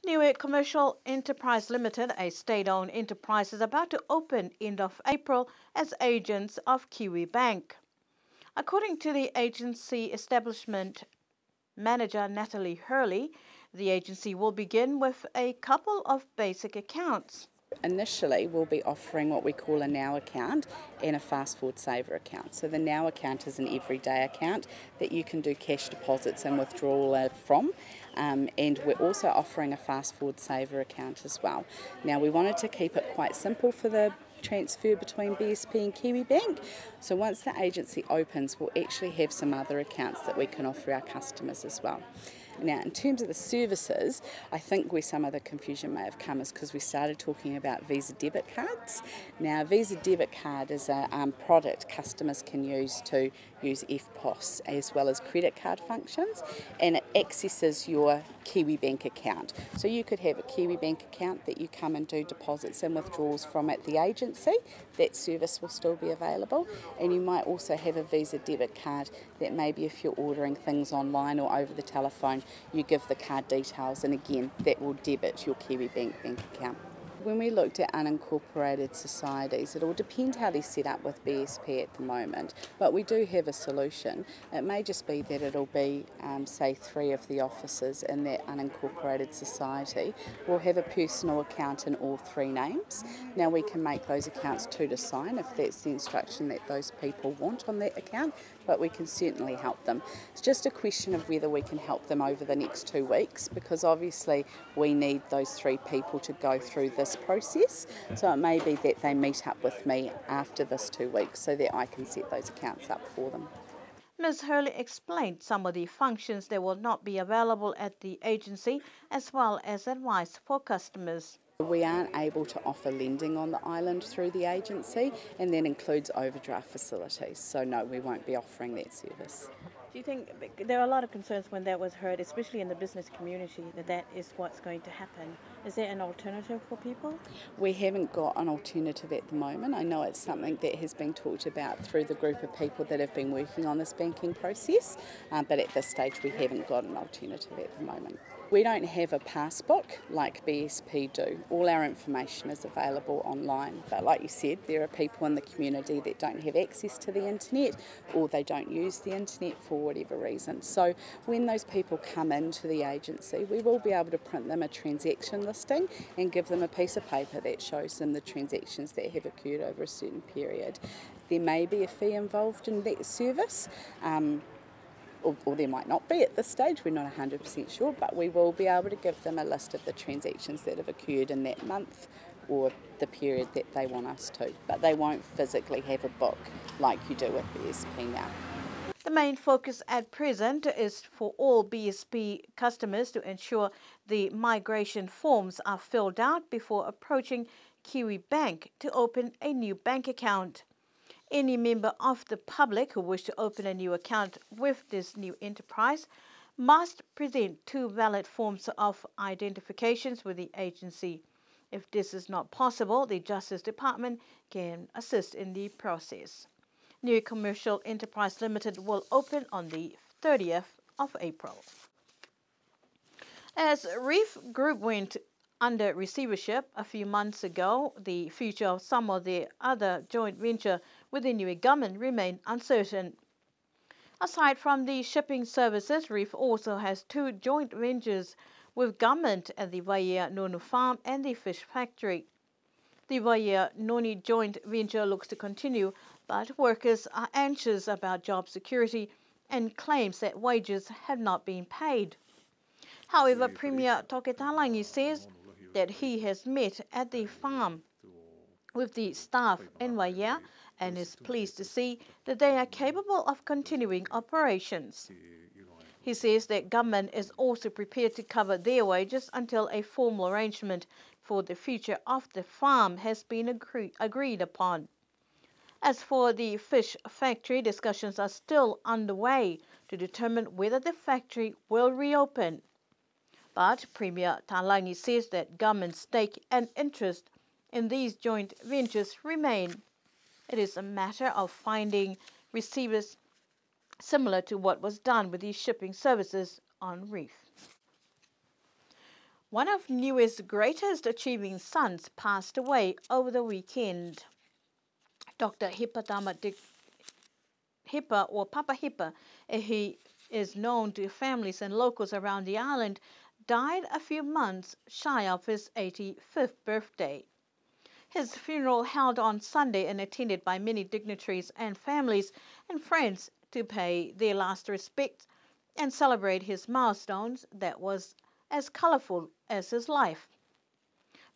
Niue Commercial Enterprise Limited, a state-owned enterprise, is about to open end of April as agents of Kiwi Bank. According to the agency establishment manager Natalie Hurley, the agency will begin with a couple of basic accounts. Initially, we'll be offering what we call a Now account and a Fast Forward Saver account. So the Now account is an everyday account that you can do cash deposits and withdrawal from. And we're also offering a Fast Forward Saver account as well. Now, we wanted to keep it quite simple for the transfer between BSP and Kiwi Bank. So once the agency opens, we'll actually have some other accounts that we can offer our customers as well. Now, in terms of the services, I think where some of the confusion may have come is because we started talking about Visa debit cards. Now, Visa debit card is a product customers can use to use EFTPOS as well as credit card functions, and it accesses your Kiwi Bank account. So you could have a Kiwi Bank account that you come and do deposits and withdrawals from at the agency. That service will still be available, and you might also have a Visa debit card that maybe if you're ordering things online or over the telephone, you give the card details, and again that will debit your Kiwi Bank account. When we looked at unincorporated societies, it will depend how they're set up with BSP at the moment, but we do have a solution. It may just be that it'll be, say, 3 of the officers in that unincorporated society will have a personal account in all 3 names. Now we can make those accounts 2 to sign if that's the instruction that those people want on that account, but we can certainly help them. It's just a question of whether we can help them over the next 2 weeks, because obviously we need those 3 people to go through this process. So it may be that they meet up with me after this 2 weeks so that I can set those accounts up for them. Ms. Hurley explained some of the functions that will not be available at the agency, as well as advice for customers. We aren't able to offer lending on the island through the agency, and that includes overdraft facilities. So no, we won't be offering that service. Do you think there are a lot of concerns when that was heard, especially in the business community, that that is what's going to happen? Is there an alternative for people? We haven't got an alternative at the moment. I know it's something that has been talked about through the group of people that have been working on this banking process, but at this stage we haven't got an alternative at the moment. We don't have a passbook like BSP do. All our information is available online. But like you said, there are people in the community that don't have access to the internet, or they don't use the internet for whatever reason. So when those people come into the agency, we will be able to print them a transaction listing and give them a piece of paper that shows them the transactions that have occurred over a certain period. There may be a fee involved in that service. Or there might not be at this stage, we're not 100% sure, but we will be able to give them a list of the transactions that have occurred in that month or the period that they want us to, but they won't physically have a book like you do with BSP now. The main focus at present is for all BSP customers to ensure the migration forms are filled out before approaching Kiwi Bank to open a new bank account. Any member of the public who wish to open a new account with this new enterprise must present 2 valid forms of identifications with the agency. If this is not possible, the Justice Department can assist in the process. Niue Commercial Enterprise Limited will open on the 30th of April. As Reef Group went under receivership a few months ago, the future of some of the other joint venture with the Niue government remain uncertain. Aside from the shipping services, Reef also has 2 joint ventures with government at the Waia Nonu Farm and the fish factory. The Waia Nonu joint venture looks to continue, but workers are anxious about job security and claims that wages have not been paid. However, Premier Toketalangi says that he has met at the farm with the staff in Waia and is pleased to see that they are capable of continuing operations. He says that government is also prepared to cover their wages until a formal arrangement for the future of the farm has been agreed upon. As for the fish factory, discussions are still underway to determine whether the factory will reopen. But Premier Talangi says that government's stake and interest in these joint ventures remain. It is a matter of finding receivers similar to what was done with these shipping services on Reef. One of Niue's greatest achieving sons passed away over the weekend. Dr. Hipatama Hipa, or Papa Hipa, he is known to families and locals around the island, died a few months shy of his 85th birthday. His funeral held on Sunday and attended by many dignitaries and families and friends to pay their last respects and celebrate his milestones that was as colorful as his life.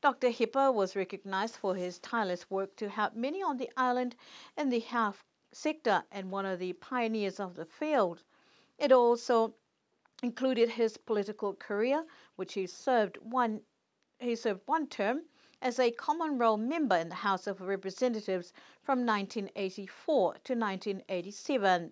Dr. Hipa was recognized for his tireless work to help many on the island in the health sector and one of the pioneers of the field. It also included his political career, which he served one term as a common role member in the House of Representatives from 1984 to 1987.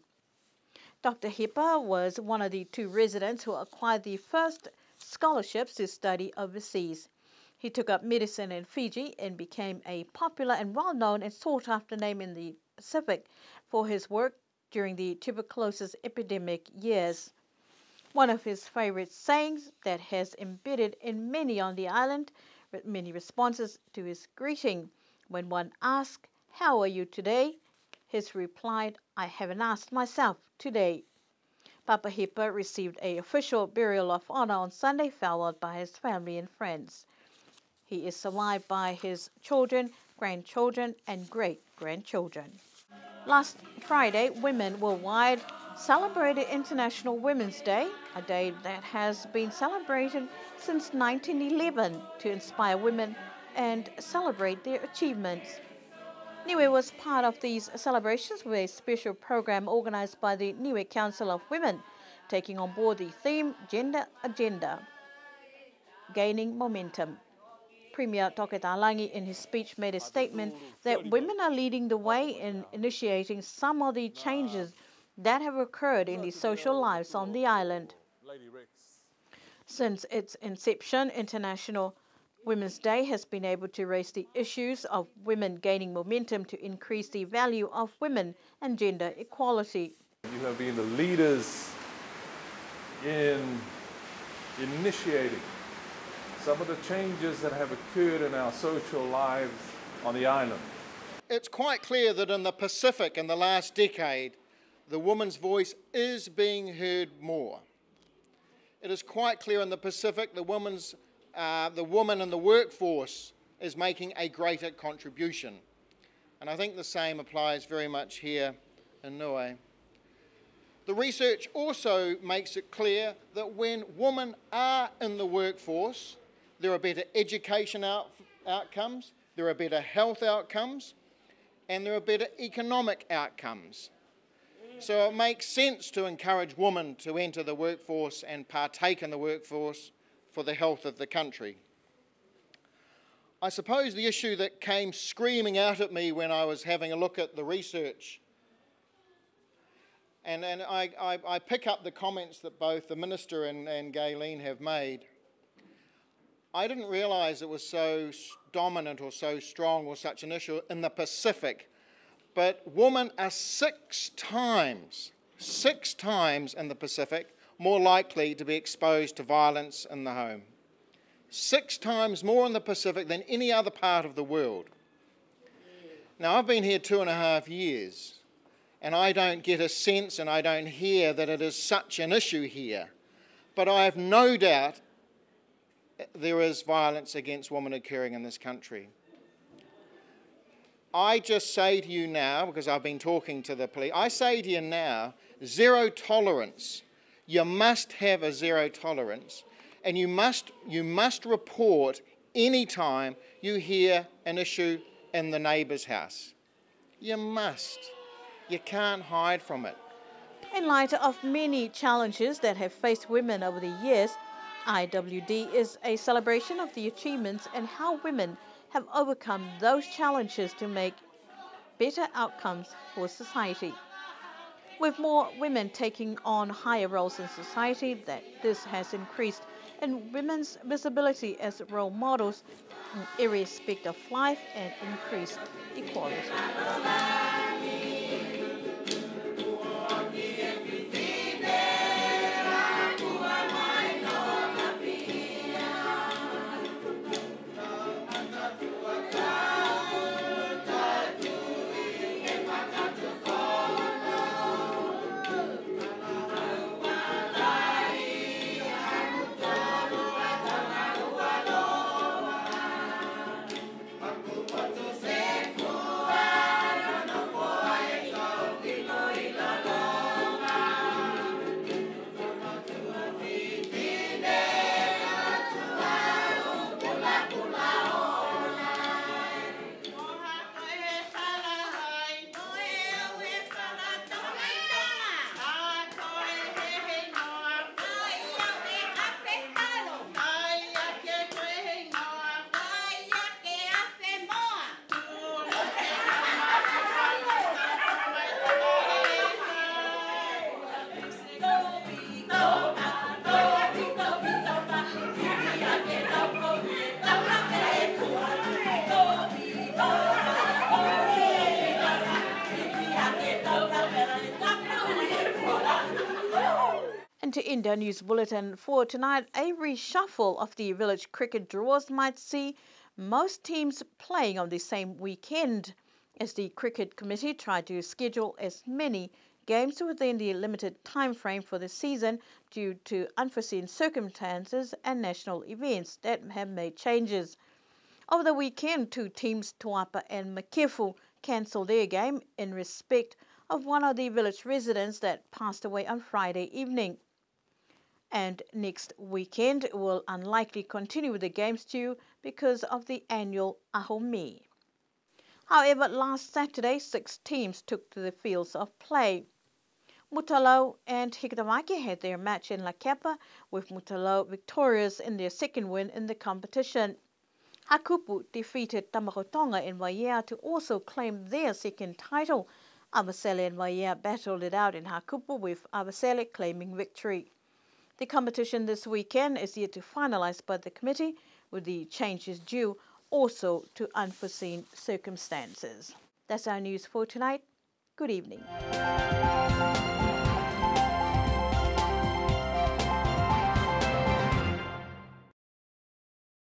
Dr. Hipa was one of the 2 residents who acquired the first scholarships to study overseas. He took up medicine in Fiji and became a popular and well-known and sought-after name in the Pacific for his work during the tuberculosis epidemic years. One of his favorite sayings that has embedded in many on the island, with many responses to his greeting. When one asked, "How are you today?" his replied, "I haven't asked myself today." Papa Hipa received an official burial of honor on Sunday, followed by his family and friends. He is survived by his children, grandchildren, and great-grandchildren. Last Friday, women worldwide celebrated International Women's Day, a day that has been celebrated since 1911 to inspire women and celebrate their achievements. Niue was part of these celebrations with a special program organized by the Niue Council of Women, taking on board the theme Gender Agenda, Gaining Momentum. Premier Toketalangi in his speech made a statement that women are leading the way in initiating some of the changes that have occurred in the social lives on the island. Since its inception, International Women's Day has been able to raise the issues of women gaining momentum to increase the value of women and gender equality. You have been the leaders in initiating some of the changes that have occurred in our social lives on the island. It's quite clear that in the Pacific in the last decade, the woman's voice is being heard more. It is quite clear in the Pacific the woman in the workforce is making a greater contribution. And I think the same applies very much here in Niue. The research also makes it clear that when women are in the workforce, there are better education outcomes, there are better health outcomes, and there are better economic outcomes. So it makes sense to encourage women to enter the workforce and partake in the workforce for the health of the country. I suppose the issue that came screaming out at me when I was having a look at the research, and I pick up the comments that both the Minister and Gayleen have made. I didn't realise it was so dominant or so strong or such an issue in the Pacific, but women are 6 times in the Pacific more likely to be exposed to violence in the home. 6 times more in the Pacific than any other part of the world. Now, I've been here 2.5 years, and I don't get a sense and I don't hear that it is such an issue here, but I have no doubt there is violence against women occurring in this country. I just say to you now, because I've been talking to the police, I say to you now, zero tolerance. You must have a zero tolerance, and you must report any time you hear an issue in the neighbour's house. You must. You can't hide from it. In light of many challenges that have faced women over the years, IWD is a celebration of the achievements and how women have overcome those challenges to make better outcomes for society. With more women taking on higher roles in society, this has increased in women's visibility as role models in every aspect of life and increased equality. And our news bulletin for tonight, a reshuffle of the village cricket draws might see most teams playing on the same weekend, as the cricket committee tried to schedule as many games within the limited time frame for the season due to unforeseen circumstances and national events that have made changes. Over the weekend, two teams, Tuapa and Makefu, cancelled their game in respect of one of the village residents that passed away on Friday evening. And next weekend will unlikely continue with the games due because of the annual Ahome. However, last Saturday, 6 teams took to the fields of play. Mutalo and Hikitamaki had their match in La Kepa, with Mutalo victorious in their second win in the competition. Hakupu defeated Tamakotonga in Waia to also claim their second title. Abasele and Waia battled it out in Hakupu, with Abasele claiming victory. The competition this weekend is yet to finalise by the committee, with the changes due also to unforeseen circumstances. That's our news for tonight. Good evening.